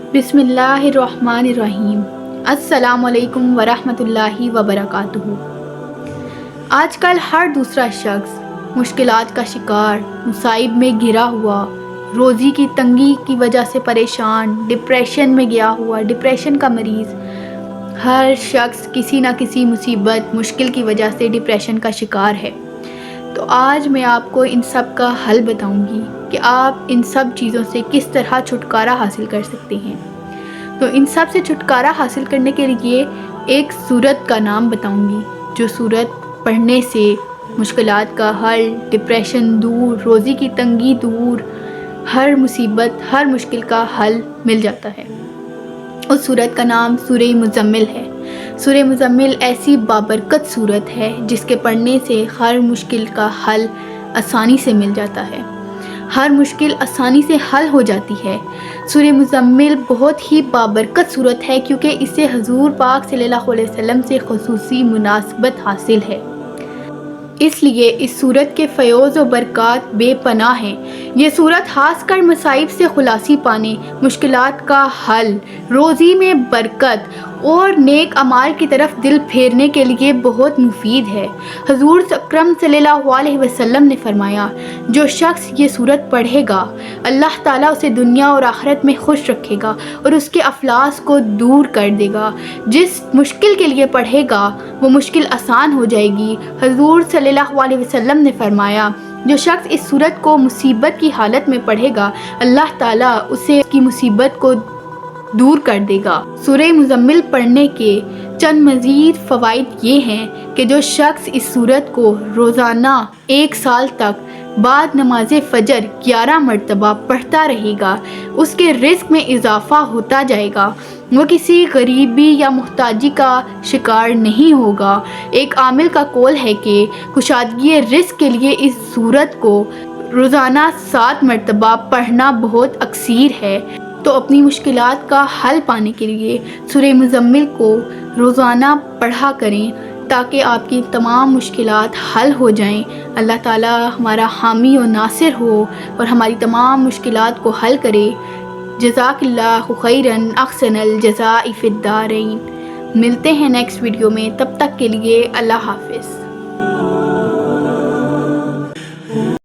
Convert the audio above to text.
बिस्मिल्लाहिर्रहमानिर्रहीम। अस्सलामु अलैकुम वरहमतुल्लाहि वबरकातुहू। आजकल हर दूसरा शख्स मुश्किलात का शिकार, मुसाइब में घिरा हुआ, रोज़ी की तंगी की वजह से परेशान, डिप्रेशन में गया हुआ, डिप्रेशन का मरीज़, हर शख्स किसी ना किसी मुसीबत, मुश्किल की वजह से डिप्रेशन का शिकार है। तो आज मैं आपको इन सब का हल बताऊंगी कि आप इन सब चीज़ों से किस तरह छुटकारा हासिल कर सकते हैं। तो इन सब से छुटकारा हासिल करने के लिए एक सूरत का नाम बताऊंगी, जो सूरत पढ़ने से मुश्किलात का हल, डिप्रेशन दूर, रोज़ी की तंगी दूर, हर मुसीबत, हर मुश्किल का हल मिल जाता है। उस सूरत का नाम सूरह मुज़म्मिल है। सूरह मुज़म्मिल ऐसी बाबरकत सूरत है जिसके पढ़ने से हर मुश्किल का हल आसानी से मिल जाता है, हर मुश्किल आसानी से हल हो जाती है। सूरह मुज़म्मिल बहुत ही बाबरकत सूरत है क्योंकि इससे हजूर पाक सल्लल्लाहु अलैहि वसल्लम से ख़ुसूसी मुनासबत हासिल है, इसलिए इस सूरत के फ़योज़ व बरक़ात बेपनाह हैं। ये सूरत खास कर मसाइब से खुलासी पाने, मुश्किलात का हल, रोज़ी में बरकत और नेक अमाल की तरफ दिल फेरने के लिए बहुत मुफीद है। हजूर अकरम सल्लल्लाहु अलैहि वसल्लम ने फरमाया, जो शख्स ये सूरत पढ़ेगा अल्लाह ताला उसे दुनिया और आखिरत में खुश रखेगा और उसके अफलास को दूर कर देगा। जिस मुश्किल के लिए पढ़ेगा वो मुश्किल आसान हो जाएगी। हजूर सल्लल्लाहु अलैहि वसल्लम ने फरमाया, जो शख्स इस सूरत को मुसीबत की हालत में पढ़ेगा अल्लाह ताला उसे उसकी मुसीबत को दूर कर देगा। सूरह मुज़म्मिल पढ़ने के चंद मज़ीद फ़वाइद ये हैं कि जो शख्स इस सूरत को रोज़ाना 1 साल तक बाद नमाज फ़जर 11 मरतबा पढ़ता रहेगा, उसके रिज़्क़ में इजाफ़ा होता जाएगा, वो किसी गरीबी या मुहताजी का शिकार नहीं होगा। एक आमिल का कौल है कि कुशादगी रिज़्क़ के लिए इस सूरत को रोज़ाना 7 मरतबा पढ़ना बहुत अक्सीर है। तो अपनी मुश्किलात का हल पाने के लिए सूरह मुज़म्मिल को रोज़ाना पढ़ा करें ताकि आपकी तमाम मुश्किलात हल हो जाएं। अल्लाह ताला हमारा हामी और नासिर हो और हमारी तमाम मुश्किलात को हल करे। जज़ाकल्लाहु खैरन अहसनल जज़ाई फिद्दारैन। मिलते हैं नेक्स्ट वीडियो में, तब तक के लिए अल्लाह हाफ़िज़।